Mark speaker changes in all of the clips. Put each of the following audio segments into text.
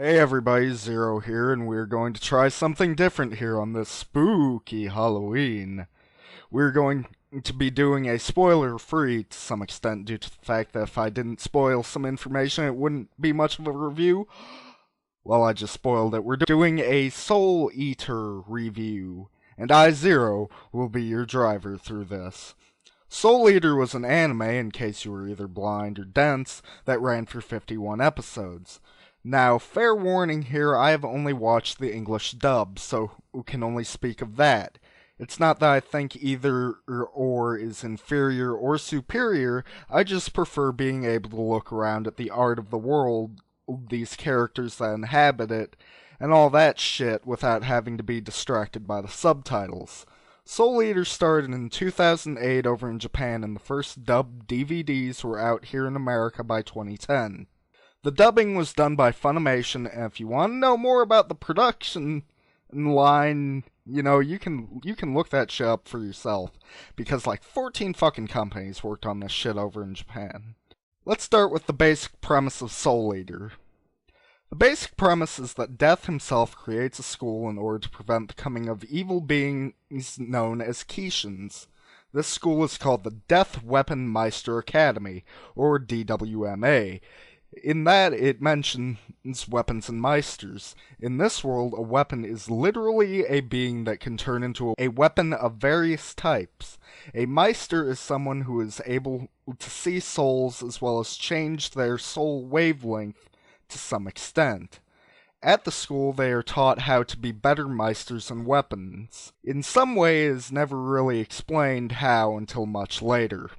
Speaker 1: Hey everybody, Zero here, and we're going to try something different here on this spooky Halloween. We're going to be doing a spoiler-free to some extent due to the fact that if I didn't spoil some information, it wouldn't be much of a review. Well, I just spoiled it. We're doing a Soul Eater review, and I, Zero, will be your driver through this. Soul Eater was an anime, in case you were either blind or dense, that ran for 51 episodes. Now, fair warning here, I have only watched the English dub, so can only speak of that. It's not that I think either or is inferior or superior, I just prefer being able to look around at the art of the world, these characters that inhabit it, and all that shit without having to be distracted by the subtitles. Soul Eater started in 2008 over in Japan, and the first dubbed DVDs were out here in America by 2010. The dubbing was done by Funimation, and if you want to know more about the production line, you can look that shit up for yourself, because like 14 fucking companies worked on this shit over in Japan. Let's start with the basic premise of Soul Eater. The basic premise is that Death himself creates a school in order to prevent the coming of evil beings known as Keishans. This school is called the Death Weapon Meister Academy, or DWMA. In that, it mentions weapons and meisters. In this world, a weapon is literally a being that can turn into a weapon of various types. A meister is someone who is able to see souls as well as change their soul wavelength to some extent. At the school, they are taught how to be better meisters and weapons. In some way, it is never really explained how until much later.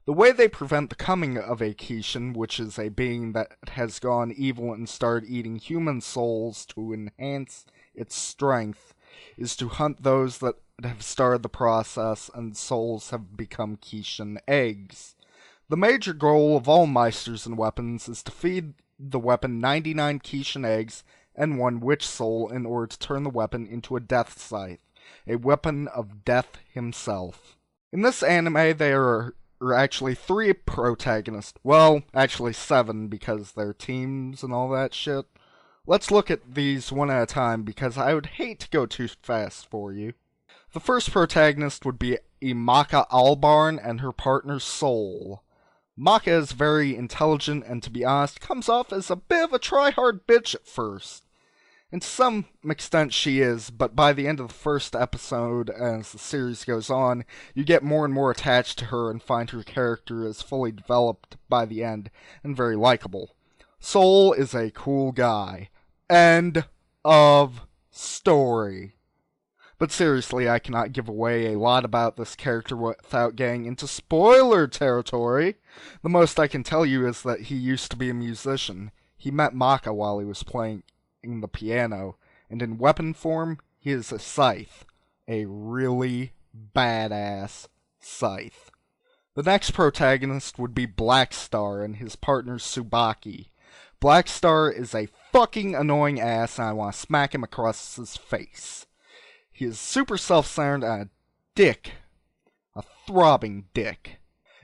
Speaker 1: The way they prevent the coming of a Keishan, which is a being that has gone evil and started eating human souls to enhance its strength, is to hunt those that have started the process and souls have become Keishan eggs. The major goal of all meisters and weapons is to feed the weapon 99 Keishan eggs and one witch soul in order to turn the weapon into a death scythe, a weapon of Death himself. In this anime, there are actually 3 protagonists. Well, actually 7 because they're teams and all that shit. Let's look at these one at a time because I would hate to go too fast for you. The first protagonist would be Imaka Albarn and her partner Soul. Maka is very intelligent and, to be honest, comes off as a bit of a try-hard bitch at first. And to some extent she is, but by the end of the first episode, as the series goes on, you get more and more attached to her and find her character is fully developed by the end and very likable. Soul is a cool guy. End of story. But seriously, I cannot give away a lot about this character without getting into spoiler territory. The most I can tell you is that he used to be a musician. He met Maka while he was playing the piano, and in weapon form, he is a scythe. A really badass scythe. The next protagonist would be Blackstar and his partner Tsubaki. Blackstar is a fucking annoying ass, and I want to smack him across his face. He is super self-centered and a dick. A throbbing dick.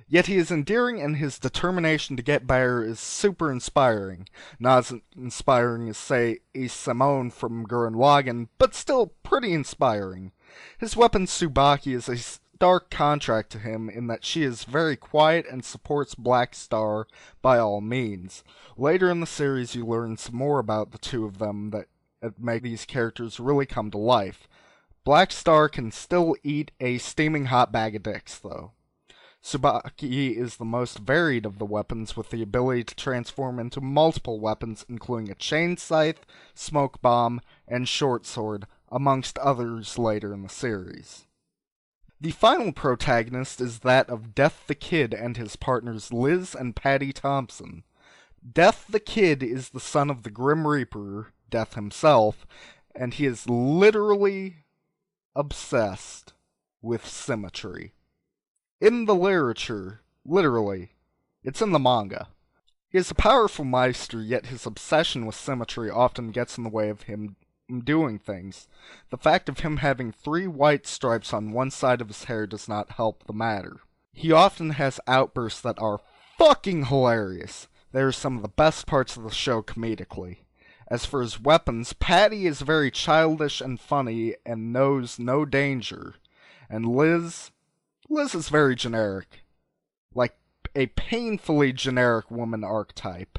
Speaker 1: Yet he is endearing, and his determination to get better is super inspiring. Not as inspiring as, say, a Simone from Gurren Lagann, but still pretty inspiring. His weapon Tsubaki is a stark contrast to him in that she is very quiet and supports Blackstar by all means. Later in the series you learn some more about the two of them that make these characters really come to life. Blackstar can still eat a steaming hot bag of dicks, though. Tsubaki is the most varied of the weapons, with the ability to transform into multiple weapons, including a chain scythe, smoke bomb, and short sword, amongst others later in the series. The final protagonist is that of Death the Kid and his partners Liz and Patty Thompson. Death the Kid is the son of the Grim Reaper, Death himself, and he is literally obsessed with symmetry. In the literature, literally, it's in the manga. He is a powerful meister, yet his obsession with symmetry often gets in the way of him doing things. The fact of him having 3 white stripes on one side of his hair does not help the matter. He often has outbursts that are fucking hilarious. They are some of the best parts of the show comedically. As for his weapons, Patty is very childish and funny and knows no danger. And Liz is very generic. Like a painfully generic woman archetype.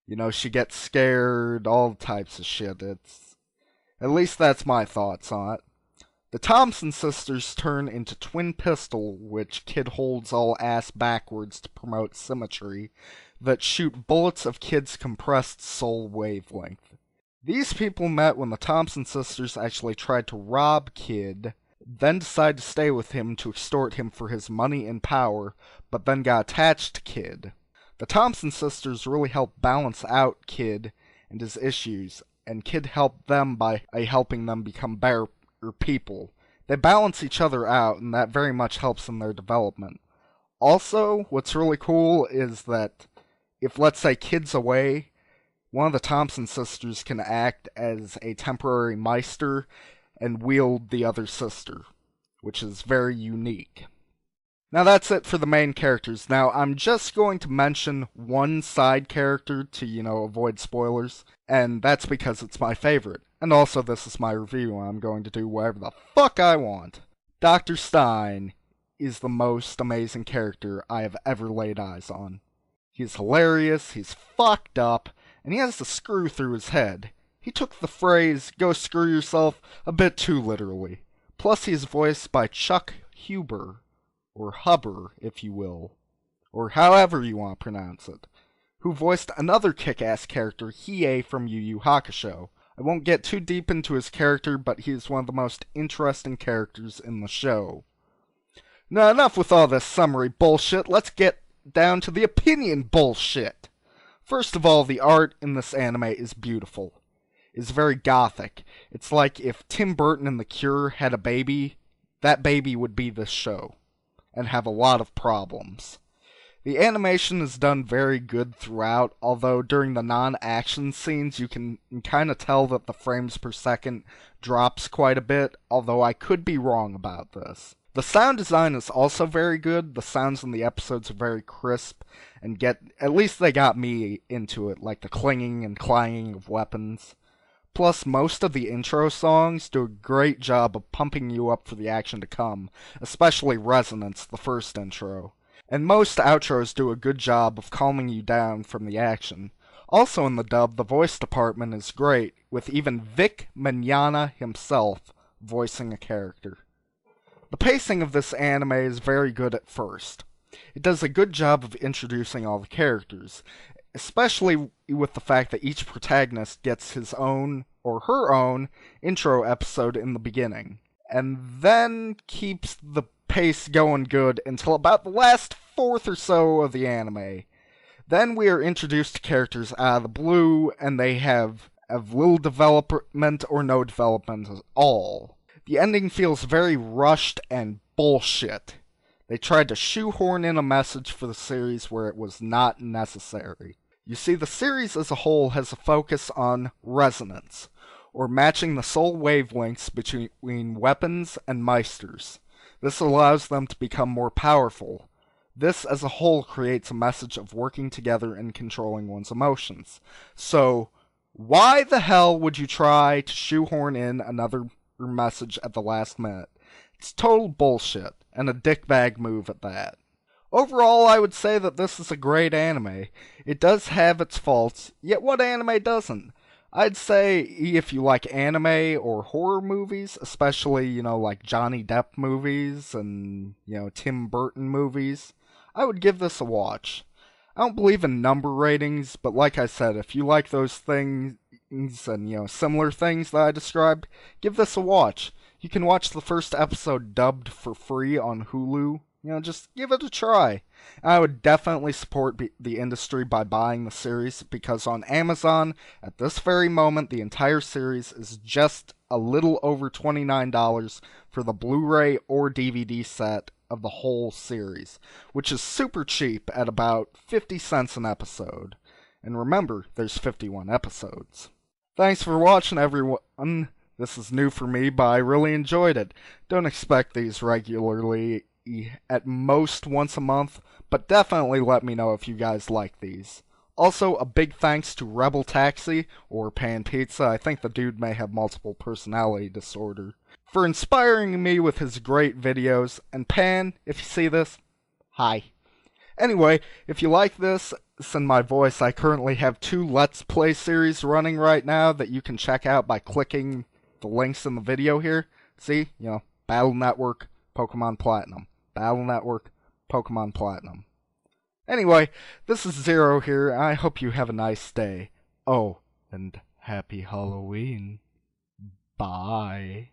Speaker 1: You know, she gets scared, all types of shit. At least that's my thoughts on it. The Thompson sisters turn into Twin Pistol, which Kid holds all ass backwards to promote symmetry, that shoot bullets of Kid's compressed soul wavelength. These people met when the Thompson sisters actually tried to rob Kid, then decided to stay with him to extort him for his money and power, but then got attached to Kid. The Thompson sisters really helped balance out Kid and his issues, and Kid helped them by helping them become better people. They balance each other out, and that very much helps in their development. Also, what's really cool is that if, let's say, Kid's away, one of the Thompson sisters can act as a temporary Meister and wield the other sister, which is very unique. Now that's it for the main characters. Now I'm just going to mention one side character to, avoid spoilers, and that's because it's my favorite. And also this is my review, and I'm going to do whatever the fuck I want. Dr. Stein is the most amazing character I have ever laid eyes on. He's hilarious, he's fucked up, and he has the screw through his head. He took the phrase, "go screw yourself," a bit too literally. Plus he is voiced by Chuck Huber, or Hubber, if you will, or however you want to pronounce it, who voiced another kick-ass character, Hiei from Yu Yu Hakusho. I won't get too deep into his character, but he is one of the most interesting characters in the show. Now enough with all this summary bullshit, let's get down to the opinion bullshit. First of all, the art in this anime is beautiful. It's very gothic. It's like if Tim Burton and The Cure had a baby, that baby would be this show, and have a lot of problems. The animation is done very good throughout, although during the non-action scenes you can kind of tell that the frames per second drops quite a bit, although I could be wrong about this. The sound design is also very good. The sounds in the episodes are very crisp, and at least they got me into it, like the clinging and clanging of weapons. Plus, most of the intro songs do a great job of pumping you up for the action to come, especially Resonance, the first intro. And most outros do a good job of calming you down from the action. Also in the dub, the voice department is great, with even Vic Mignogna himself voicing a character. The pacing of this anime is very good at first. It does a good job of introducing all the characters, especially with the fact that each protagonist gets his own, or her own, intro episode in the beginning, and then keeps the pace going good until about the last fourth or so of the anime. Then we are introduced to characters out of the blue, and they have little development or no development at all. The ending feels very rushed and bullshit. They tried to shoehorn in a message for the series where it was not necessary. You see, the series as a whole has a focus on resonance, or matching the soul wavelengths between weapons and meisters. This allows them to become more powerful. This as a whole creates a message of working together and controlling one's emotions. So, why the hell would you try to shoehorn in another message at the last minute? It's total bullshit, and a dickbag move at that. Overall, I would say that this is a great anime. It does have its faults, yet what anime doesn't? I'd say if you like anime or horror movies, especially, like Johnny Depp movies and, Tim Burton movies, I would give this a watch. I don't believe in number ratings, but like I said, if you like those things and, similar things that I described, give this a watch. You can watch the first episode dubbed for free on Hulu. Just give it a try. I would definitely support the industry by buying the series, because on Amazon, at this very moment, the entire series is just a little over $29 for the Blu-ray or DVD set of the whole series, which is super cheap at about 50 cents an episode. And remember, there's 51 episodes. Thanks for watching, everyone. This is new for me, but I really enjoyed it. Don't expect these regularly, at most once a month, but definitely let me know if you guys like these. Also, a big thanks to Rebel Taxi, or Pan Pizza, I think the dude may have multiple personality disorder, for inspiring me with his great videos. And Pan, if you see this, hi. Anyway, if you like this and my voice, I currently have 2 Let's Play series running right now that you can check out by clicking the links in the video here. See? Battle Network, Pokemon Platinum. Battle Network, Pokemon Platinum. Anyway, this is Zero here. I hope you have a nice day. Oh, and happy Halloween. Bye.